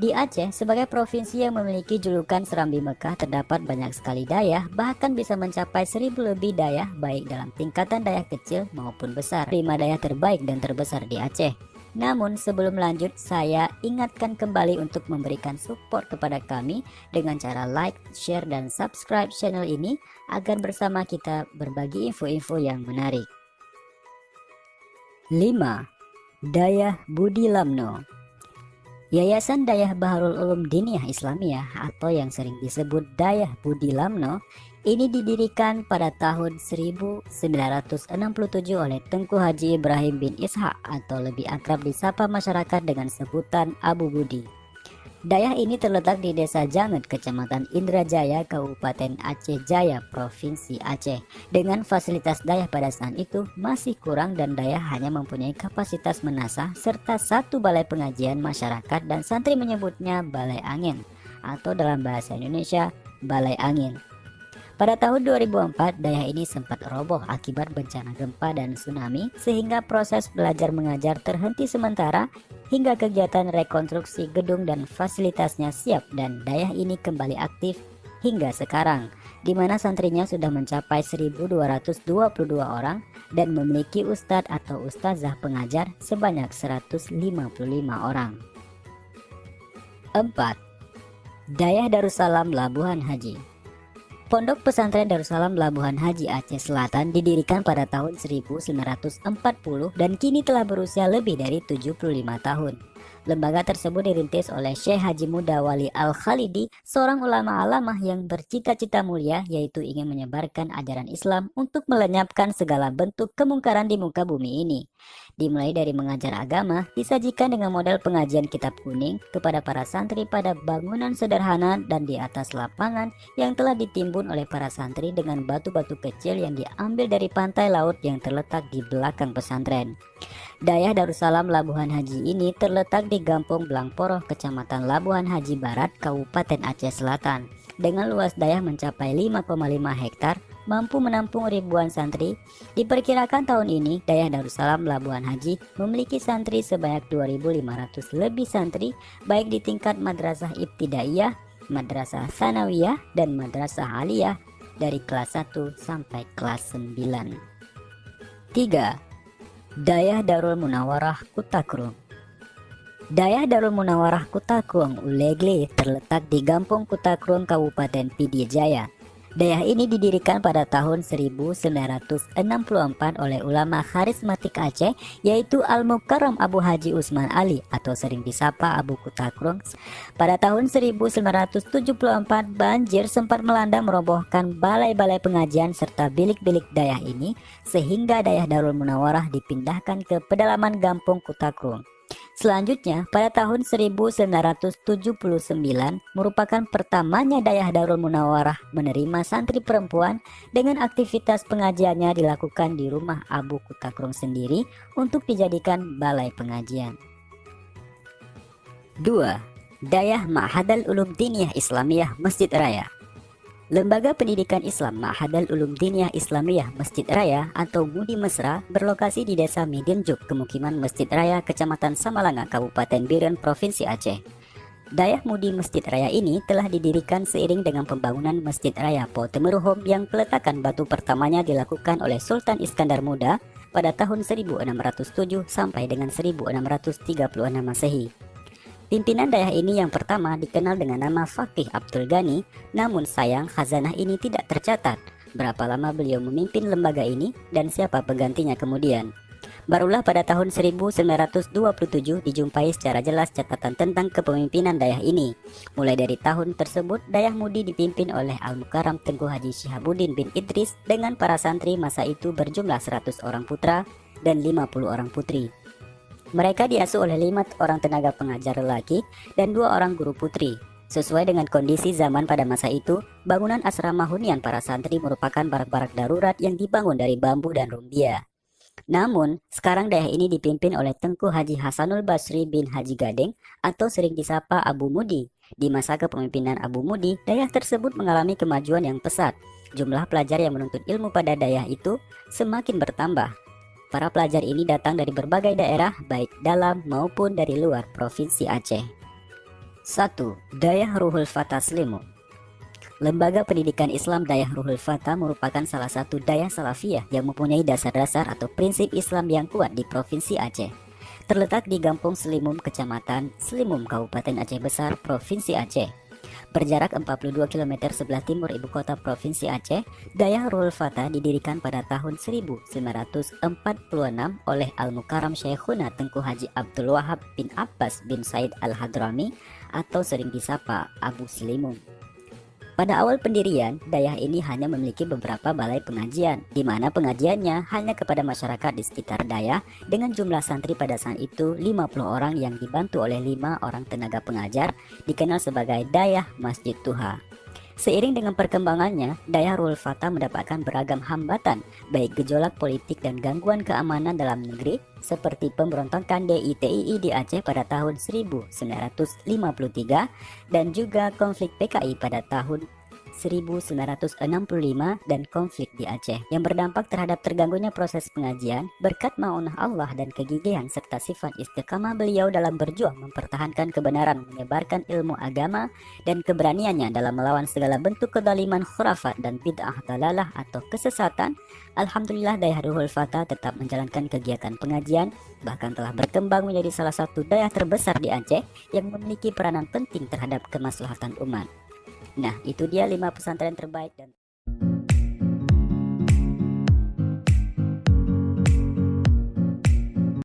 Di Aceh, sebagai provinsi yang memiliki julukan Serambi Mekah, terdapat banyak sekali dayah, bahkan bisa mencapai 1.000 lebih dayah, baik dalam tingkatan dayah kecil maupun besar. 5 dayah terbaik dan terbesar di Aceh. Namun sebelum lanjut, saya ingatkan kembali untuk memberikan support kepada kami dengan cara like, share, dan subscribe channel ini agar bersama kita berbagi info-info yang menarik. 5. Dayah Budi Lamno. Yayasan Dayah Baharul Ulum Diniyah Islamiyah atau yang sering disebut Dayah Budi Lamno ini didirikan pada tahun 1967 oleh Tengku Haji Ibrahim bin Ishaq atau lebih akrab disapa masyarakat dengan sebutan Abu Budi. Dayah ini terletak di Desa Janget, Kecamatan Indrajaya, Kabupaten Aceh Jaya, Provinsi Aceh. Dengan fasilitas dayah pada saat itu masih kurang dan dayah hanya mempunyai kapasitas menasah serta 1 balai pengajian masyarakat dan santri menyebutnya Balai Angin atau dalam bahasa Indonesia Balai Angin. Pada tahun 2004, dayah ini sempat roboh akibat bencana gempa dan tsunami sehingga proses belajar mengajar terhenti sementara hingga kegiatan rekonstruksi gedung dan fasilitasnya siap dan dayah ini kembali aktif hingga sekarang, di mana santrinya sudah mencapai 1.222 orang dan memiliki ustadz atau ustazah pengajar sebanyak 155 orang. 4. Dayah Darussalam Labuhan Haji. Pondok Pesantren Darussalam Labuhan Haji Aceh Selatan didirikan pada tahun 1940 dan kini telah berusia lebih dari 75 tahun. Lembaga tersebut dirintis oleh Syekh Haji Muda Wali Al-Khalidi, seorang ulama alamah yang bercita-cita mulia yaitu ingin menyebarkan ajaran Islam untuk melenyapkan segala bentuk kemungkaran di muka bumi ini. Dimulai dari mengajar agama, disajikan dengan model pengajian kitab kuning kepada para santri pada bangunan sederhana dan di atas lapangan yang telah ditimbun oleh para santri dengan batu-batu kecil yang diambil dari pantai laut yang terletak di belakang pesantren. Dayah Darussalam Labuhan Haji ini terletak di Gampung Blangporoh, Kecamatan Labuhan Haji Barat, Kabupaten Aceh Selatan. Dengan luas dayah mencapai 5,5 hektar, mampu menampung ribuan santri. Diperkirakan tahun ini, Dayah Darussalam Labuhan Haji memiliki santri sebanyak 2.500 lebih santri, baik di tingkat Madrasah Ibtidaiyah, Madrasah Sanawiyah, dan Madrasah Aliyah dari kelas 1 sampai kelas 9. 3. Dayah Darul Munawarah Kutakrung. Dayah Darul Munawarah Kutakrung Ulegle terletak di Gampung Kutakrung, Kabupaten Pidijaya. Dayah ini didirikan pada tahun 1964 oleh ulama karismatik Aceh yaitu Al-Mukarram Abu Haji Usman Ali atau sering disapa Abu Kutakrung. Pada tahun 1974 banjir sempat melanda merobohkan balai-balai pengajian serta bilik-bilik dayah ini sehingga Dayah Darul Munawarah dipindahkan ke pedalaman Gampung Kutakrung. Selanjutnya, pada tahun 1979 merupakan pertamanya Dayah Darul Munawarah menerima santri perempuan dengan aktivitas pengajiannya dilakukan di rumah Abu Kutakrung sendiri untuk dijadikan balai pengajian. 2. Dayah Ma'hadal Ulum Diniyah Islamiyah Masjid Raya. Lembaga Pendidikan Islam Ma'hadal Ulum Diniyah Islamiyah Masjid Raya atau MUDI Mesra berlokasi di Desa Midinjuk, Pemukiman Masjid Raya, Kecamatan Samalanga, Kabupaten Biren, Provinsi Aceh. Dayah MUDI Masjid Raya ini telah didirikan seiring dengan pembangunan Masjid Raya Potemeruhom yang peletakan batu pertamanya dilakukan oleh Sultan Iskandar Muda pada tahun 1607 sampai dengan 1636 Masehi. Pimpinan dayah ini yang pertama dikenal dengan nama Fakih Abdul Ghani, namun sayang khazanah ini tidak tercatat berapa lama beliau memimpin lembaga ini dan siapa penggantinya kemudian. Barulah pada tahun 1927 dijumpai secara jelas catatan tentang kepemimpinan dayah ini. Mulai dari tahun tersebut, Dayah MUDI dipimpin oleh Al-Mukarram Tengku Haji Syihabuddin bin Idris dengan para santri masa itu berjumlah 100 orang putra dan 50 orang putri. Mereka diasuh oleh 5 orang tenaga pengajar lelaki dan 2 orang guru putri. Sesuai dengan kondisi zaman pada masa itu, bangunan asrama hunian para santri merupakan barak-barak darurat yang dibangun dari bambu dan rumbia. Namun, sekarang dayah ini dipimpin oleh Tengku Haji Hasanul Basri bin Haji Gadeng atau sering disapa Abu Mudi. Di masa kepemimpinan Abu Mudi, dayah tersebut mengalami kemajuan yang pesat. Jumlah pelajar yang menuntut ilmu pada dayah itu semakin bertambah. Para pelajar ini datang dari berbagai daerah, baik dalam maupun dari luar Provinsi Aceh. 1. Dayah Ruhul Fatah Slimu. Lembaga Pendidikan Islam Dayah Ruhul Fatah merupakan salah satu dayah salafiyah yang mempunyai dasar-dasar atau prinsip Islam yang kuat di Provinsi Aceh. Terletak di Kampung Selimum, Kecamatan Selimum, Kabupaten Aceh Besar, Provinsi Aceh. Berjarak 42 km sebelah timur ibu kota Provinsi Aceh, Dayah Ruhul Fatah didirikan pada tahun 1946 oleh Al-Mukarram Syekhuna Tengku Haji Abdul Wahab bin Abbas bin Said Al-Hadrami atau sering disapa Abu Selimum. Pada awal pendirian, dayah ini hanya memiliki beberapa balai pengajian, di mana pengajiannya hanya kepada masyarakat di sekitar dayah dengan jumlah santri pada saat itu 50 orang yang dibantu oleh 5 orang tenaga pengajar, dikenal sebagai Dayah Masjid Tuha. Seiring dengan perkembangannya, Dayah Ruhul Fatah mendapatkan beragam hambatan, baik gejolak politik dan gangguan keamanan dalam negeri, seperti pemberontakan DITII di Aceh pada tahun 1953 dan juga konflik PKI pada tahun 1965 dan konflik di Aceh yang berdampak terhadap terganggunya proses pengajian berkat ma'unah Allah dan kegigihan serta sifat istiqamah beliau dalam berjuang mempertahankan kebenaran, menyebarkan ilmu agama dan keberaniannya dalam melawan segala bentuk kezaliman, khurafat dan bid'ah dalalah atau kesesatan. Alhamdulillah Dayah Ruhul Fatah tetap menjalankan kegiatan pengajian, bahkan telah berkembang menjadi salah satu dayah terbesar di Aceh yang memiliki peranan penting terhadap kemaslahatan umat. Nah, itu dia 5 pesantren terbaik dan